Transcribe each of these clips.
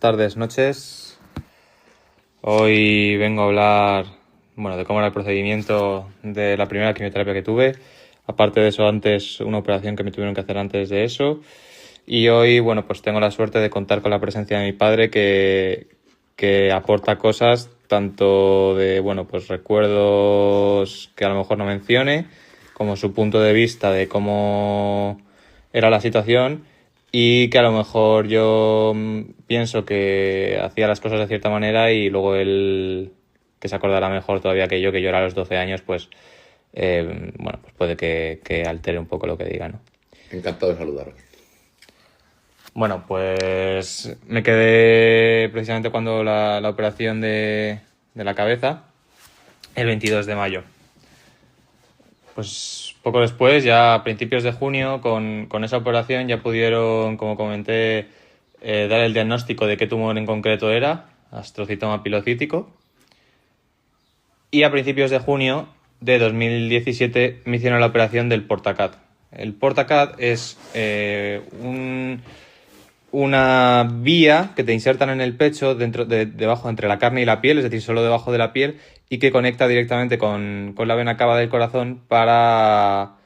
tardes, noches. Hoy vengo a hablar, de cómo era el procedimiento de la primera quimioterapia que tuve. Aparte de eso, antes una operación que me tuvieron que hacer antes de eso. Y hoy, pues tengo la suerte de contar con la presencia de mi padre que aporta cosas tanto de, recuerdos que a lo mejor no mencione, como su punto de vista de cómo era la situación y que a lo mejor yo pienso que hacía las cosas de cierta manera y luego él, que se acordará mejor todavía que yo era a los 12 años, pues puede que altere un poco lo que diga, ¿no? Encantado de saludaros. Bueno, pues me quedé precisamente cuando la operación de la cabeza, el 22 de mayo. Pues poco después, ya a principios de junio, con esa operación ya pudieron, como comenté, dar el diagnóstico de qué tumor en concreto era, astrocitoma pilocítico. Y a principios de junio de 2017 me hicieron la operación del Portacat. El Portacat es una vía que te insertan en el pecho debajo entre la carne y la piel, es decir, solo debajo de la piel, y que conecta directamente con la vena cava del corazón para,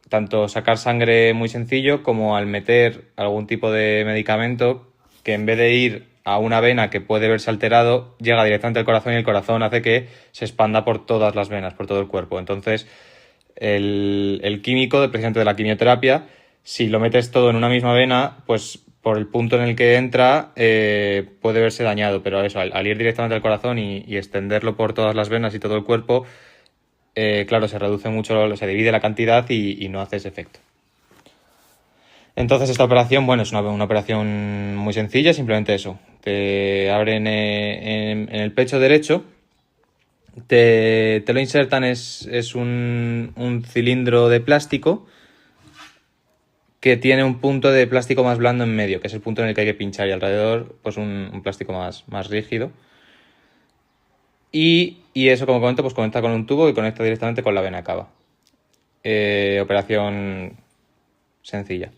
tanto sacar sangre muy sencillo como al meter algún tipo de medicamento que en vez de ir a una vena que puede verse alterado, llega directamente al corazón y el corazón hace que se expanda por todas las venas, por todo el cuerpo. Entonces, el químico, precisamente de la quimioterapia, si lo metes todo en una misma vena, pues por el punto en el que entra puede verse dañado, pero eso, al ir directamente al corazón y extenderlo por todas las venas y todo el cuerpo, claro, se reduce mucho, se divide la cantidad y no hace ese efecto. Entonces esta operación, es una operación muy sencilla, simplemente eso. Te abren en el pecho derecho, te lo insertan, es un cilindro de plástico que tiene un punto de plástico más blando en medio, que es el punto en el que hay que pinchar, y alrededor pues un plástico más rígido. Y eso, como comento, pues conecta con un tubo y conecta directamente con la vena cava. Operación sencilla.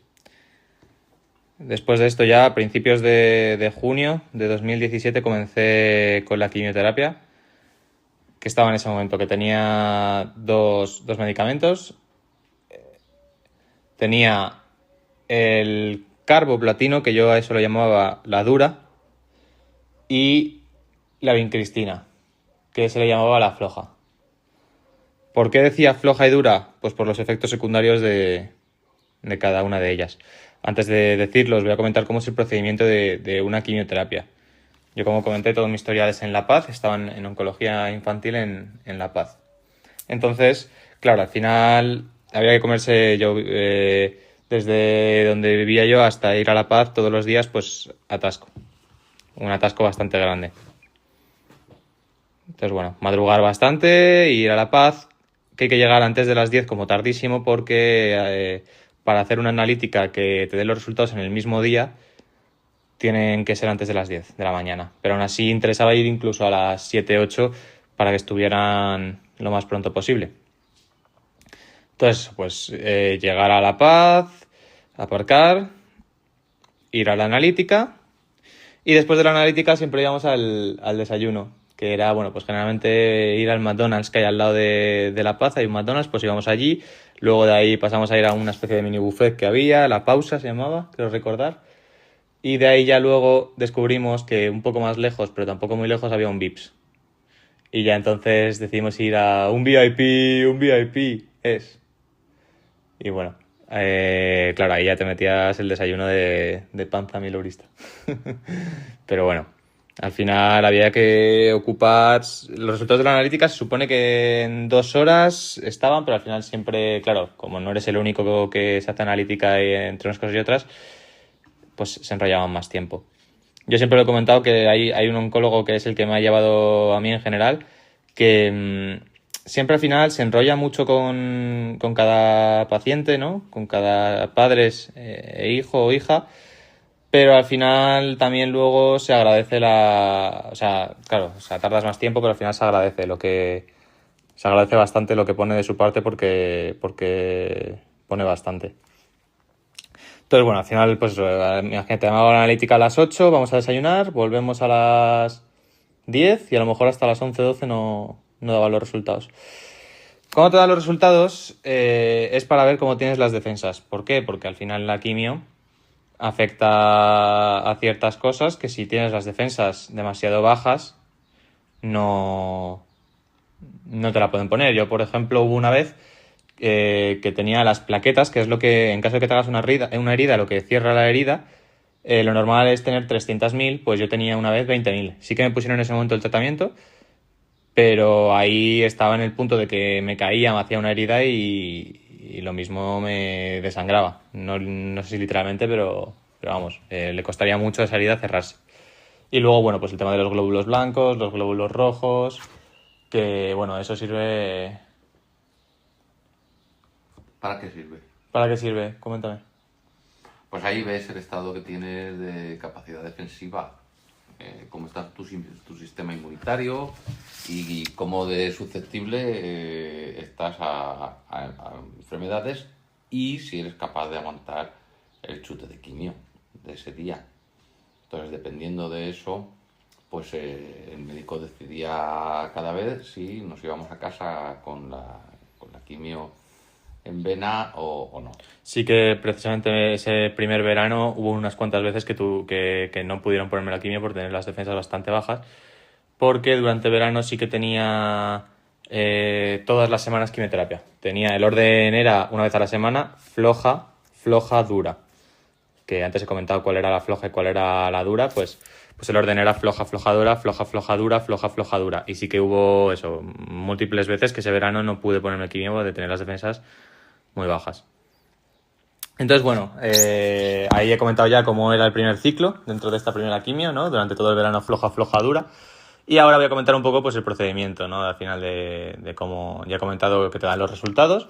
Después de esto, ya a principios de junio de 2017 comencé con la quimioterapia, que estaba en ese momento, que tenía dos medicamentos. Tenía el carboplatino, que yo a eso lo llamaba la dura, y la vincristina, que se le llamaba la floja. ¿Por qué decía floja y dura? Pues por los efectos secundarios de cada una de ellas. Antes de decirlo, os voy a comentar cómo es el procedimiento de una quimioterapia. Yo, como comenté, todo mi historial es en La Paz, estaba en oncología infantil en La Paz. Entonces, claro, al final había que comerse yo, desde donde vivía yo hasta ir a La Paz todos los días, pues atasco. Un atasco bastante grande. Entonces, madrugar bastante, ir a La Paz, que hay que llegar antes de las 10 como tardísimo, porque para hacer una analítica que te dé los resultados en el mismo día, tienen que ser antes de las 10 de la mañana. Pero aún así interesaba ir incluso a las 7, 8 para que estuvieran lo más pronto posible. Entonces, llegar a La Paz, aparcar, ir a la analítica, y después de la analítica siempre íbamos al desayuno, que era, generalmente ir al McDonald's que hay al lado de La Paz, hay un McDonald's, pues íbamos allí. Luego de ahí pasamos a ir a una especie de mini buffet que había, La Pausa se llamaba, creo recordar. Y de ahí ya luego descubrimos que un poco más lejos, pero tampoco muy lejos, había un Vips. Y ya entonces decidimos ir a un VIP es. Y claro, ahí ya te metías el desayuno de panza milurista. Pero al final había que ocupar. Los resultados de la analítica se supone que en 2 horas estaban, pero al final siempre, claro, como no eres el único que se hace analítica entre unas cosas y otras, pues se enrollaban más tiempo. Yo siempre lo he comentado que hay un oncólogo que es el que me ha llevado a mí en general, que siempre al final se enrolla mucho con cada paciente, ¿no? Con cada padre hijo o hija, pero al final también luego se agradece tardas más tiempo, pero al final se agradece bastante lo que pone de su parte porque pone bastante. Entonces, bueno, al final, pues imagínate, me hago la analítica a las 8, vamos a desayunar, volvemos a las 10 y a lo mejor hasta las 11, 12 no daba los resultados. ¿Cómo te dan los resultados? Es para ver cómo tienes las defensas. ¿Por qué? Porque al final la quimio afecta a ciertas cosas que si tienes las defensas demasiado bajas no te la pueden poner. Yo, por ejemplo, hubo una vez que tenía las plaquetas, que es lo que, en caso de que te hagas una herida, lo que cierra la herida, lo normal es tener 300.000, pues yo tenía una vez 20.000. Sí que me pusieron en ese momento el tratamiento, pero ahí estaba en el punto de que me caía, me hacía una herida y lo mismo me desangraba. No sé si literalmente, pero vamos, le costaría mucho a esa herida cerrarse. Y luego, bueno, pues el tema de los glóbulos blancos, los glóbulos rojos, que bueno, eso sirve... ¿Para qué sirve? ¿Para qué sirve? Coméntame. Pues ahí ves el estado que tienes de capacidad defensiva, cómo está tu sistema inmunitario y cómo de susceptible estás a enfermedades y si eres capaz de aguantar el chute de quimio de ese día. Entonces, dependiendo de eso, pues el médico decidía cada vez si nos íbamos a casa con la quimio en vena o no. Sí que precisamente ese primer verano hubo unas cuantas veces que no pudieron ponerme la quimio por tener las defensas bastante bajas, porque durante verano sí que tenía todas las semanas quimioterapia. El orden era una vez a la semana, floja, dura. Que antes he comentado cuál era la floja y cuál era la dura, pues el orden era floja, dura, floja, dura, floja, dura. Y sí que hubo eso, múltiples veces que ese verano no pude ponerme quimio de tener las defensas muy bajas. Entonces, bueno, ahí he comentado ya cómo era el primer ciclo dentro de esta primera quimio, ¿no? Durante todo el verano floja, dura. Y ahora voy a comentar un poco pues el procedimiento, ¿no? Al final de cómo ya he comentado que te dan los resultados.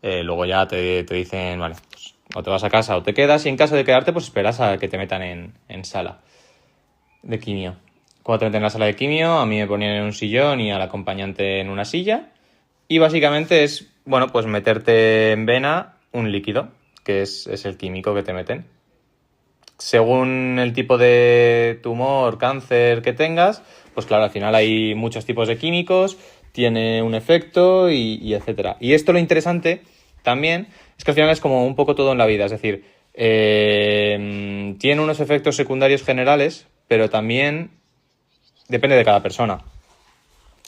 Luego ya te dicen, vale, pues o te vas a casa o te quedas. Y en caso de quedarte, pues esperas a que te metan en sala de quimio. Cuando te meten en la sala de quimio, a mí me ponían en un sillón y al acompañante en una silla. Y básicamente es, bueno, pues meterte en vena un líquido, que es el químico que te meten. Según el tipo de tumor, cáncer que tengas, pues claro, al final hay muchos tipos de químicos, tiene un efecto y etcétera. Y esto lo interesante también es que al final es como un poco todo en la vida, es decir, tiene unos efectos secundarios generales, pero también depende de cada persona.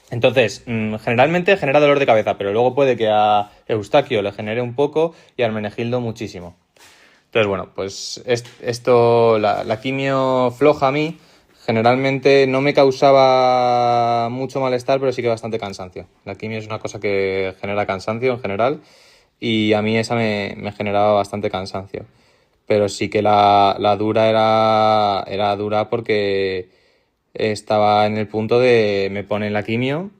Entonces, generalmente genera dolor de cabeza, pero luego puede que a Eustaquio le genere un poco y a Hermenegildo muchísimo. Entonces, bueno, pues esto, la quimio floja a mí, generalmente no me causaba mucho malestar, pero sí que bastante cansancio. La quimio es una cosa que genera cansancio en general y a mí esa me generaba bastante cansancio. Pero sí que la dura era dura porque estaba en el punto de me ponen la quimio,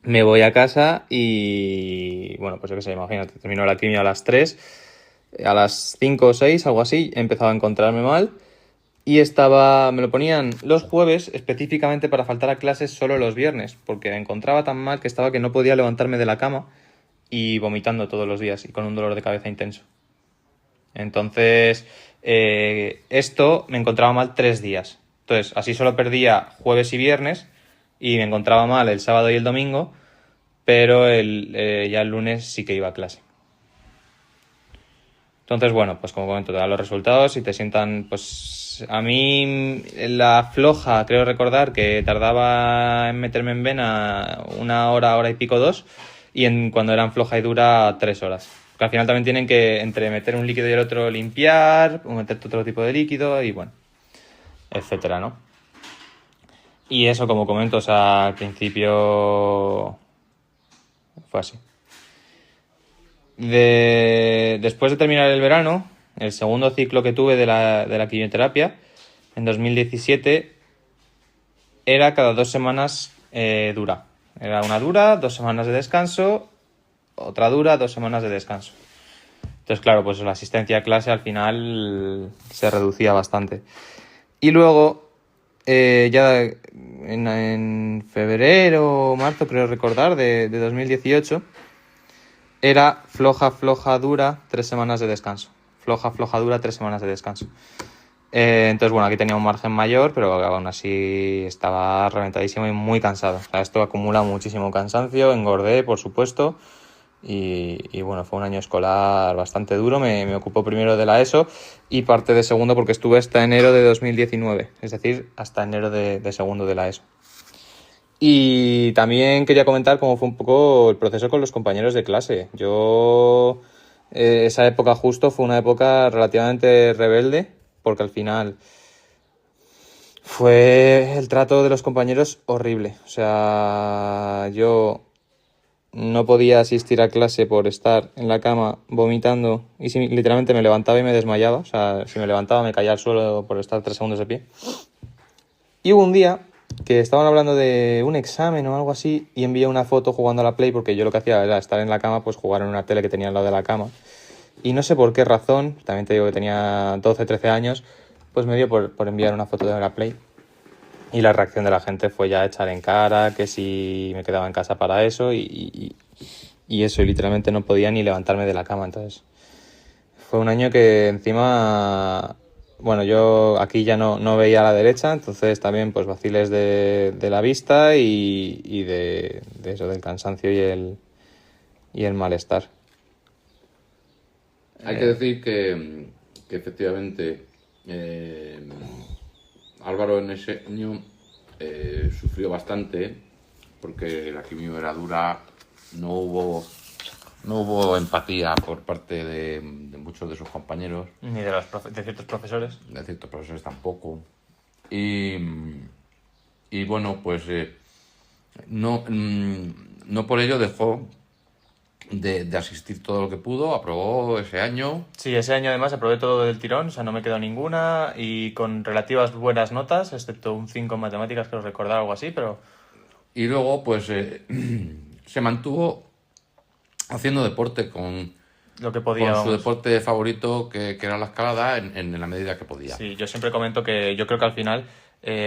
me voy a casa y, bueno, pues yo qué sé, imagínate, termino la quimio a las 3, a las 5 o 6, algo así, empezaba a encontrarme mal y me lo ponían los jueves específicamente para faltar a clases solo los viernes, porque me encontraba tan mal que no podía levantarme de la cama y vomitando todos los días y con un dolor de cabeza intenso. Entonces, esto me encontraba mal 3 días. Entonces, así solo perdía jueves y viernes y me encontraba mal el sábado y el domingo, pero ya el lunes sí que iba a clase. Entonces, bueno, pues como comento, te dan los resultados y te sientan, pues a mí la floja, creo recordar que tardaba en meterme en vena 1 hora, hora y pico, 2, y cuando eran floja y dura 3 horas. Porque al final también tienen que, entre meter un líquido y el otro, limpiar, o meterte otro tipo de líquido y bueno, etcétera, ¿no? Y eso, como comento, o sea, al principio fue así. Después de terminar el verano, el segundo ciclo que tuve de la quimioterapia, en 2017, era cada 2 semanas dura. Era una dura, 2 semanas de descanso, otra dura, 2 semanas de descanso. Entonces, claro, pues la asistencia a clase al final se reducía bastante. Y luego, ya en febrero o marzo, creo recordar, de 2018, era floja, dura, 3 semanas de descanso. floja dura, 3 semanas de descanso. Entonces, bueno, aquí tenía un margen mayor, pero aún así estaba reventadísimo y muy cansado. O sea, esto acumula muchísimo cansancio, engordé, por supuesto, y bueno, fue un año escolar bastante duro. Me ocupó primero de la ESO y parte de segundo porque estuve hasta enero de 2019, es decir, hasta enero de segundo de la ESO. Y también quería comentar cómo fue un poco el proceso con los compañeros de clase. Esa época justo fue una época relativamente rebelde, porque al final fue el trato de los compañeros horrible. O sea, yo no podía asistir a clase por estar en la cama vomitando y si literalmente me levantaba y me desmayaba. O sea, si me levantaba me caía al suelo por estar 3 segundos de pie. Y hubo un día que estaban hablando de un examen o algo así y envié una foto jugando a la Play porque yo lo que hacía era estar en la cama, pues jugar en una tele que tenía al lado de la cama. Y no sé por qué razón, también te digo que tenía 12, 13 años, pues me dio por enviar una foto de la Play. Y la reacción de la gente fue ya echar en cara, que si me quedaba en casa para eso y eso, y literalmente no podía ni levantarme de la cama. Entonces, fue un año que encima, bueno, yo aquí ya no veía a la derecha, entonces también pues vaciles de la vista y de eso, del cansancio y el malestar. Hay que decir que efectivamente Álvaro en ese año sufrió bastante porque la quimio era dura, no hubo empatía por parte de muchos de sus compañeros, Ni de ciertos profesores. de ciertos profesores tampoco. Y, y bueno, pues no por ello dejó de asistir todo lo que pudo, aprobó ese año. Sí, ese año además aprobé todo del tirón, o sea, no me quedó ninguna y con relativas buenas notas, excepto un 5 en matemáticas, creo recordar algo así, pero Y luego, pues, se mantuvo haciendo deporte con lo que podía, su vamos. deporte favorito, que era la escalada, en la medida que podía. Sí, yo siempre comento que yo creo que al final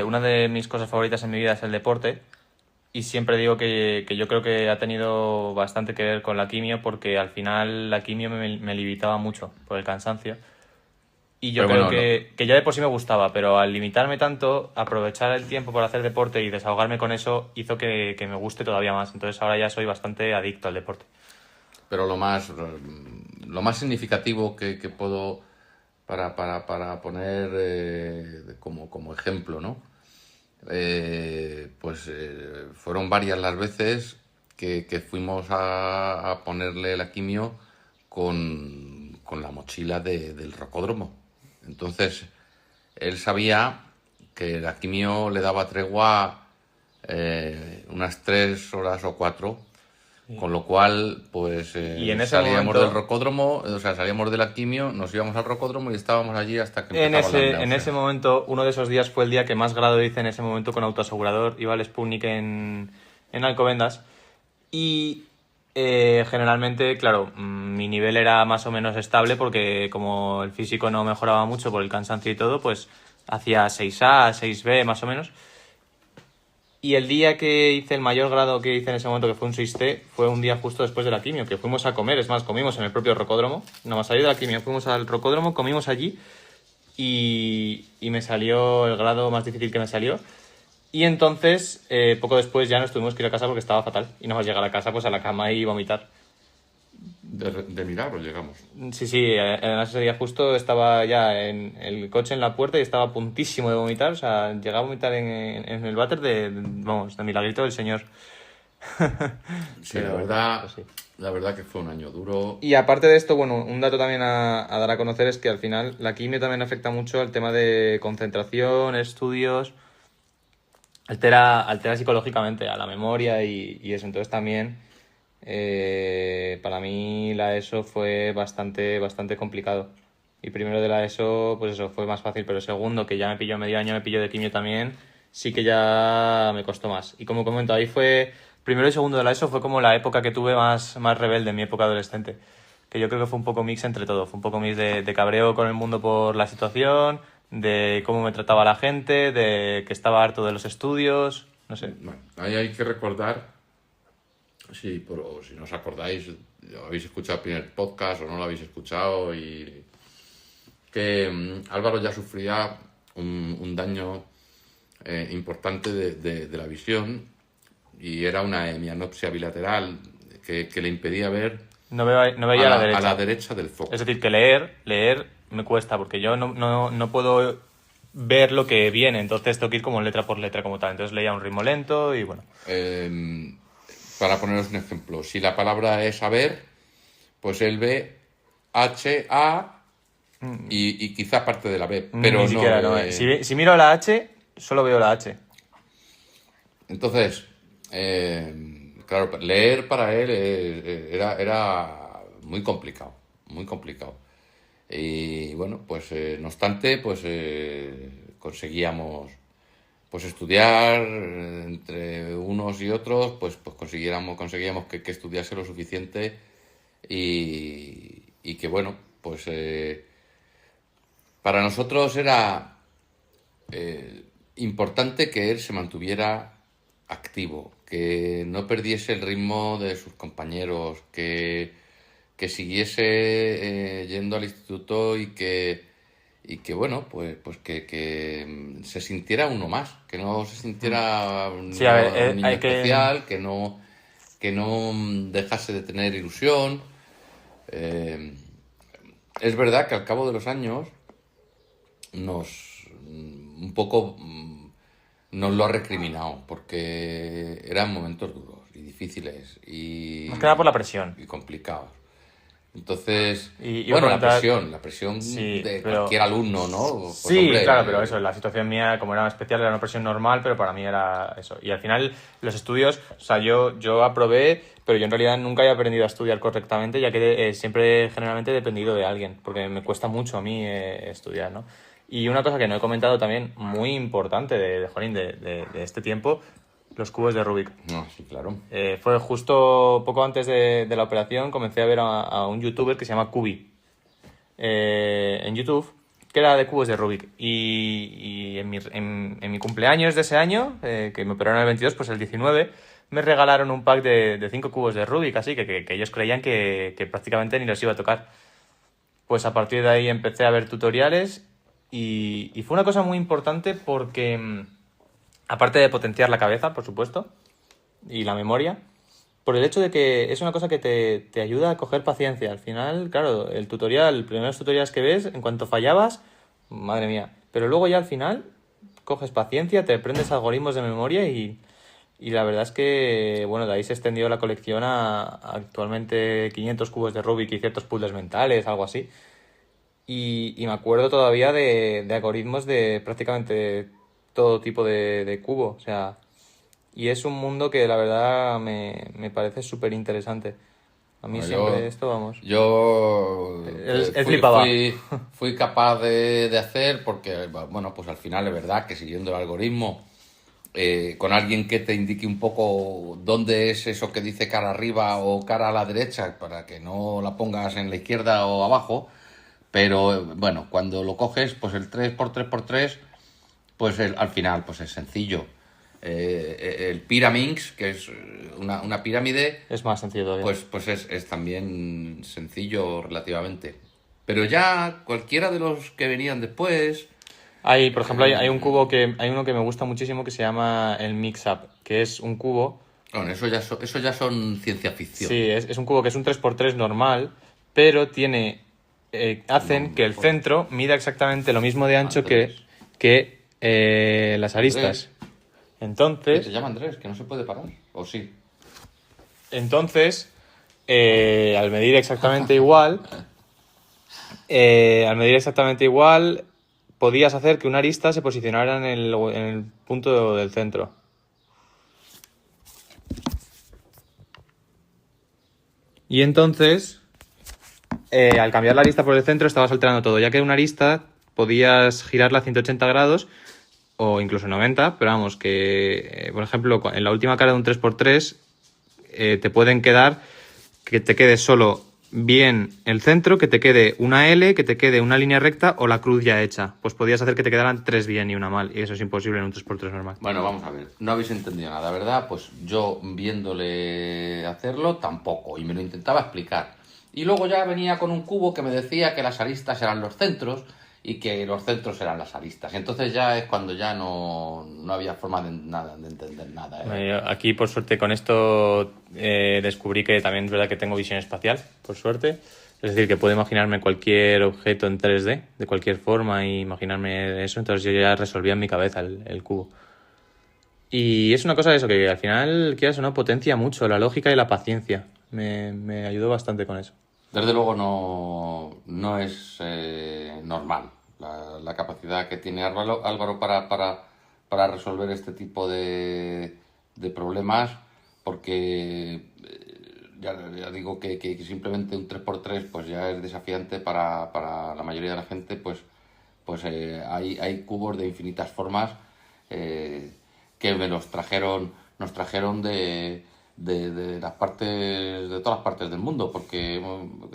una de mis cosas favoritas en mi vida es el deporte y siempre digo que yo creo que ha tenido bastante que ver con la quimio porque al final la quimio me limitaba mucho por el cansancio y yo Pero creo bueno, que ya de por sí me gustaba, pero al limitarme tanto, aprovechar el tiempo para hacer deporte y desahogarme con eso hizo que me guste todavía más. Entonces ahora ya soy bastante adicto al deporte. pero lo más significativo que puedo para poner como ejemplo, ¿no? Fueron varias las veces que fuimos a ponerle la quimio con la mochila del rocódromo. Entonces, él sabía que la quimio le daba tregua unas 3 horas o 4, con lo cual, pues Y en ese salíamos momento- del rocódromo, o sea, salíamos de la quimio, nos íbamos al rocódromo y estábamos allí hasta que En empezaba la en náuseas. ese momento, uno de esos días fue el día que más grado hice en ese momento con autoasegurador. Iba al Sputnik en Alcobendas. Y generalmente, claro, mi nivel era más o menos estable porque como el físico no mejoraba mucho por el cansancio y todo, pues hacía 6A, 6B más o menos. Y el día que hice el mayor grado que hice en ese momento, que fue un 6C, fue un día justo después de la quimio, que fuimos a comer. Es más, comimos en el propio rocódromo. Nada más salir de la quimio, fuimos al rocódromo, comimos allí y me salió el grado más difícil que me salió. Y entonces, poco después ya nos tuvimos que ir a casa porque estaba fatal. Y nada más llegar a casa, pues a la cama y vomitar. De milagro llegamos. Sí, sí, además ese día justo estaba ya en el coche en la puerta y estaba a puntísimo de vomitar. O sea, llegaba a vomitar en el váter vamos, de milagrito del señor. Sí, Pero, pues sí. la verdad que fue un año duro. Y aparte de esto, bueno, un dato también a dar a conocer es que al final la quimio también afecta mucho al tema de concentración, estudios, altera psicológicamente a la memoria y eso. Entonces también para mí la ESO fue bastante complicado. Y primero de la ESO, pues eso, fue más fácil, pero segundo, que ya me pilló medio año, me pilló de quimio también, sí que ya me costó más. Y como comento, ahí fue, primero y segundo de la ESO fue como la época que tuve más rebelde, mi época adolescente. Que yo creo que fue un poco mix entre todo, fue un poco mix de cabreo con el mundo por la situación, de cómo me trataba la gente, de que estaba harto de los estudios, no sé. Bueno, ahí hay que recordar, si no os acordáis, lo habéis escuchado el primer podcast o no lo habéis escuchado, y que Álvaro ya sufría un daño importante de la visión y era una hemianopsia bilateral que le impedía ver No veía a la derecha. a la derecha del foco. Es decir, que leer me cuesta, porque yo no puedo ver lo que viene, entonces tengo que ir como letra por letra como tal. Entonces leía a un ritmo lento y bueno. Para poneros un ejemplo, si la palabra es haber, pues él ve H, A y quizás parte de la B, pero Ni siquiera, no. Si miro la H, solo veo la H. Entonces, claro, leer para él era muy complicado, muy complicado. Y bueno, pues no obstante, pues conseguíamos pues estudiar entre unos y otros, pues conseguíamos que estudiase lo suficiente y que bueno, pues para nosotros era importante que él se mantuviera activo, que no perdiese el ritmo de sus compañeros, que siguiese yendo al instituto y que bueno, pues que se sintiera uno más, que no se sintiera Sí, a ver, un niño hay que... especial, que no dejase de tener ilusión. Es verdad que al cabo de los años un poco nos lo ha recriminado, porque eran momentos duros y difíciles y Más que nada por la presión. y complicados. Entonces, Y bueno, iba a preguntar- la presión Sí, de pero- cualquier alumno, ¿no? Pues, Sí, hombre, claro, pero eso, la situación mía, como era especial, era una presión normal, pero para mí era eso. Y al final, los estudios, o sea, yo aprobé, pero yo en realidad nunca he aprendido a estudiar correctamente, ya que siempre generalmente he dependido de alguien, porque me cuesta mucho a mí estudiar, ¿no? Y una cosa que no he comentado también, muy importante Jolín, de este tiempo, los cubos de Rubik. No, sí, claro. Fue justo poco antes de la operación, comencé a ver a un youtuber que se llama Cubi en YouTube, que era de cubos de Rubik. Y en mi cumpleaños de ese año, que me operaron el 22, pues el 19, me regalaron un pack de 5 cubos de Rubik, así que ellos creían que prácticamente ni los iba a tocar. Pues a partir de ahí empecé a ver tutoriales y fue una cosa muy importante porque, aparte de potenciar la cabeza, por supuesto, y la memoria, por el hecho de que es una cosa que te ayuda a coger paciencia. Al final, claro, el tutorial, los primeros tutoriales que ves, en cuanto fallabas, madre mía. Pero luego ya al final coges paciencia, te aprendes algoritmos de memoria y la verdad es que, bueno, de ahí se extendió la colección a actualmente 500 cubos de Rubik y ciertos puzzles mentales, algo así. Y me acuerdo todavía de algoritmos de prácticamente todo tipo de cubo, o sea... Y es un mundo que la verdad me parece súper interesante. A mí Bueno, siempre esto, vamos. Yo Él flipaba. fui capaz de hacer porque, bueno, pues al final es verdad que siguiendo el algoritmo, con alguien que te indique un poco dónde es eso que dice cara arriba o cara a la derecha, para que no la pongas en la izquierda o abajo, pero bueno, cuando lo coges, pues el 3x3x3, pues al final pues es sencillo. El Pyraminx, que es una pirámide, Es más sencillo todavía. pues es también sencillo relativamente. Pero ya cualquiera de los que venían después, Hay, por ejemplo, hay uno que me gusta muchísimo que se llama el Mix Up, que es un cubo. bueno, eso ya son ciencia ficción. Sí, es un cubo que es un 3x3 normal, pero hacen que el centro mida exactamente lo mismo de ancho Andrés. que las aristas. Andrés. ¿Qué Entonces, se llama Andrés? Que no se puede parar. ¿O sí? Entonces, al medir exactamente igual, podías hacer que una arista se posicionara en el punto del centro. Y entonces, al cambiar la arista por el centro, estabas alterando todo, ya que una arista podías girarla a 180 grados o incluso 90, pero vamos, que, por ejemplo, en la última cara de un 3x3 te pueden quedar que te quede solo bien el centro, que te quede una L, que te quede una línea recta o la cruz ya hecha. Pues podías hacer que te quedaran 3 bien y una mal, y eso es imposible en un 3x3 normal. Bueno, vamos a ver. No habéis entendido nada, ¿verdad? Pues yo viéndole hacerlo tampoco, y me lo intentaba explicar. Y luego ya venía con un cubo que me decía que las aristas eran los centros, y que los centros eran las aristas. Y entonces ya es cuando ya no había forma de entender nada. Aquí, por suerte, con esto descubrí que también es verdad que tengo visión espacial, por suerte. Es decir, que puedo imaginarme cualquier objeto en 3D, de cualquier forma, y imaginarme eso. Entonces yo ya resolvía en mi cabeza el cubo. Y es una cosa de eso, que al final, quieras o no, potencia mucho la lógica y la paciencia. Me ayudó bastante con eso. Desde luego no es normal la capacidad que tiene Álvaro para resolver este tipo de problemas, porque ya digo que simplemente un 3x3 pues ya es desafiante para la mayoría de la gente, pues hay cubos de infinitas formas que nos trajeron de las partes, de todas las partes del mundo, porque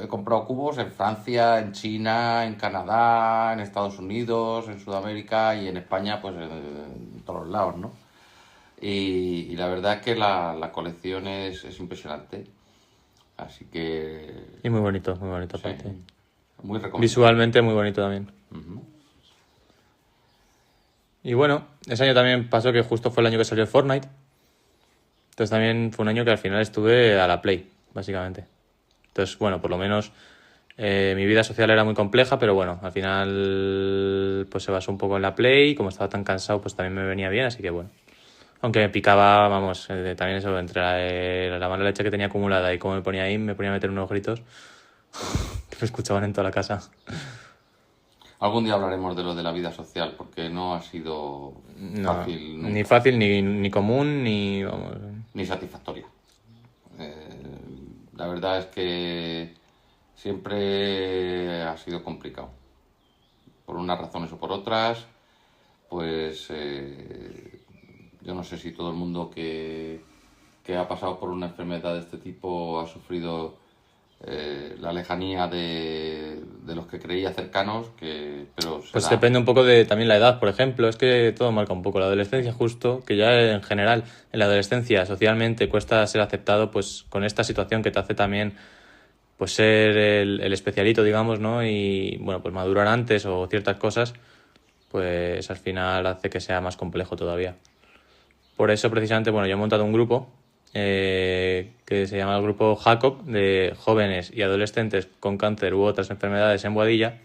he comprado cubos en Francia, en China, en Canadá, en Estados Unidos, en Sudamérica y en España, pues en todos los lados, ¿no? Y la verdad es que la colección es impresionante. Así que... Y muy bonito sí, aparte. muy recomendable. Visualmente muy bonito también. Uh-huh. Y bueno, ese año también pasó que justo fue el año que salió el Fortnite. Entonces también fue un año que al final estuve a la Play, básicamente. Entonces, bueno, por lo menos mi vida social era muy compleja, pero bueno, al final pues se basó un poco en la Play y como estaba tan cansado pues también me venía bien, así que bueno. Aunque me picaba, vamos, también eso, entre la mala leche que tenía acumulada y cómo me ponía ahí, me ponía a meter unos gritos que me escuchaban en toda la casa. Algún día hablaremos de lo de la vida social, porque no ha sido fácil nunca. Ni fácil, ni común, ni... Vamos, ni satisfactoria. La verdad es que siempre ha sido complicado. Por unas razones o por otras, pues yo no sé si todo el mundo que ha pasado por una enfermedad de este tipo ha sufrido la lejanía de los que creía cercanos, pero pues depende un poco de también la edad, por ejemplo. Es que todo marca un poco. La adolescencia justo, que ya en general en la adolescencia socialmente cuesta ser aceptado, pues con esta situación que te hace también pues ser el especialito, digamos, ¿no? Y bueno, pues madurar antes o ciertas cosas, pues al final hace que sea más complejo todavía. Por eso precisamente, bueno, yo he montado un grupo que se llama el grupo Jacob, de jóvenes y adolescentes con cáncer u otras enfermedades en Boadilla,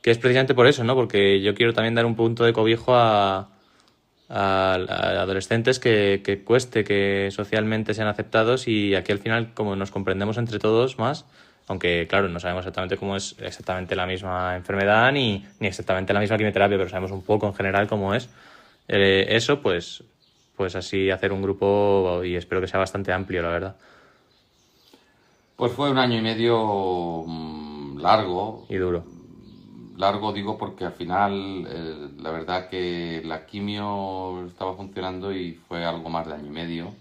que es precisamente por eso, ¿no? Porque yo quiero también dar un punto de cobijo a adolescentes que cueste que socialmente sean aceptados, y aquí al final, como nos comprendemos entre todos más, aunque claro, no sabemos exactamente cómo es exactamente la misma enfermedad ni exactamente la misma quimioterapia, pero sabemos un poco en general cómo es eso, pues así hacer un grupo, y espero que sea bastante amplio, la verdad. Pues fue un año y medio largo. Y duro. Largo digo porque al final la verdad que la quimio estaba funcionando y fue algo más de año y medio.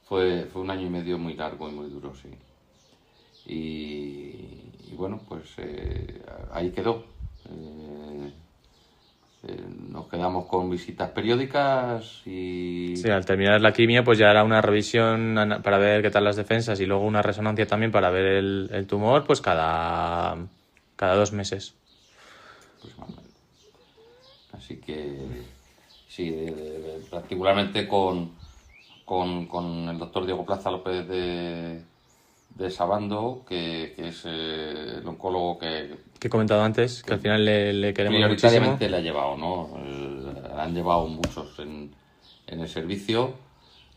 Fue un año y medio muy largo y muy duro, sí. Y bueno, pues ahí quedó. Nos quedamos con visitas periódicas y... Sí, al terminar la quimio pues ya era una revisión para ver qué tal las defensas y luego una resonancia también para ver el tumor pues cada 2 meses. Así que sí, particularmente con el doctor Diego Plaza López de Sabando, que es el oncólogo que he comentado antes, que al final le queremos prioritariamente muchísimo. le ha llevado, ¿no? Han llevado muchos en el servicio,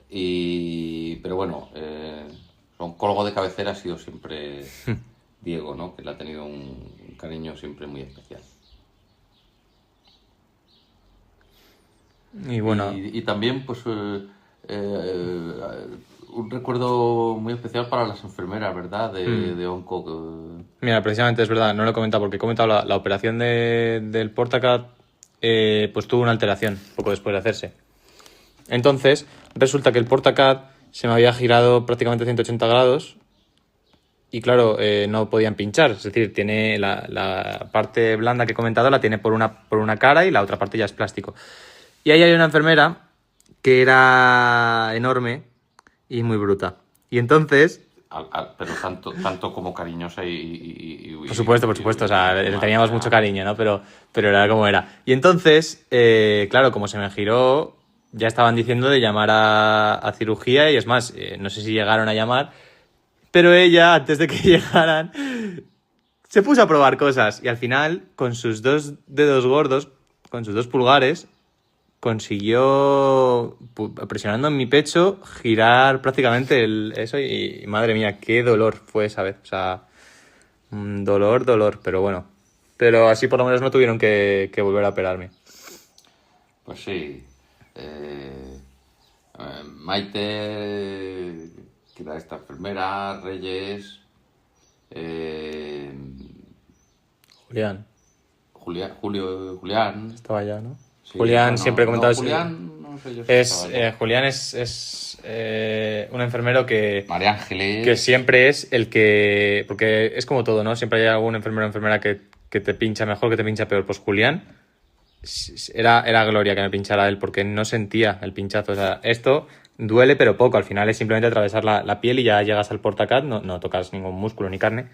pero bueno, el oncólogo de cabecera ha sido siempre Diego, ¿no? Que le ha tenido un cariño siempre muy especial. Y bueno, y también pues un recuerdo muy especial para las enfermeras, ¿verdad? De onco. Mira, precisamente es verdad, no lo he comentado porque he comentado la operación del Portacat, pues tuvo una alteración poco después de hacerse. Entonces, resulta que el Portacat se me había girado prácticamente 180 grados y claro, no podían pinchar. Es decir, tiene la parte blanda que he comentado, la tiene por una cara y la otra parte ya es plástico. Y ahí hay una enfermera que era enorme y muy bruta. Y entonces... pero tanto como cariñosa Por supuesto, por supuesto. O sea, le teníamos mucho cariño. cariño, ¿no? Pero era como era. Y entonces, claro, como se me giró, ya estaban diciendo de llamar a cirugía y es más, no sé si llegaron a llamar, pero ella, antes de que llegaran, se puso a probar cosas y al final, con sus 2 dedos gordos, con sus 2 pulgares, consiguió, presionando en mi pecho, girar prácticamente eso y madre mía, qué dolor fue esa vez. O sea, dolor, pero bueno. Pero así por lo menos no tuvieron que volver a operarme. Pues sí. Maite, que era esta enfermera, Reyes, Julián, Julián. estaba ya, ¿no? Sí, Julián bueno, siempre he no, comentado... Julián, no sé yo si estaba ya. Julián es un enfermero María Ángeles. que siempre es el que... Porque es como todo, ¿no? Siempre hay algún enfermero o enfermera que te pincha mejor, que te pincha peor. Pues Julián era gloria que me pinchara él porque no sentía el pinchazo. O sea, esto duele pero poco. Al final es simplemente atravesar la piel y ya llegas al portacat, no tocas ningún músculo ni carne.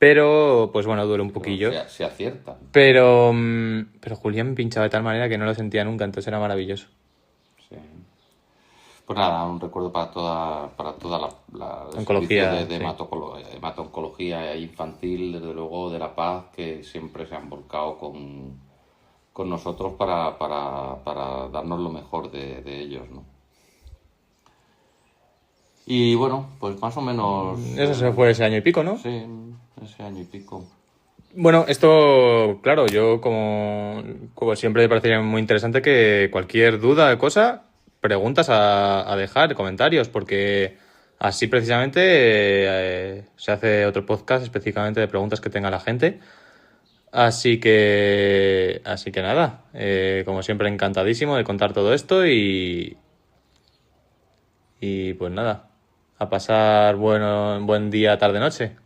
Pero, pues bueno, duele un poquillo. Se acierta. Pero Julián me pinchaba de tal manera que no lo sentía nunca, entonces era maravilloso. Sí. Pues nada, un recuerdo para toda la Oncología, servicio de sí. hemato-oncología infantil, desde luego de La Paz, que siempre se han volcado con nosotros para darnos lo mejor de ellos, ¿no? Y bueno, pues más o menos... Eso se fue ese año y pico, ¿no? Sí, ese año y pico. Bueno, esto, claro, yo como siempre me parecería muy interesante que cualquier duda o cosa, preguntas a dejar, comentarios, porque así precisamente se hace otro podcast específicamente de preguntas que tenga la gente. Así que nada, como siempre encantadísimo de contar todo esto y pues nada, a pasar buen día, tarde, noche.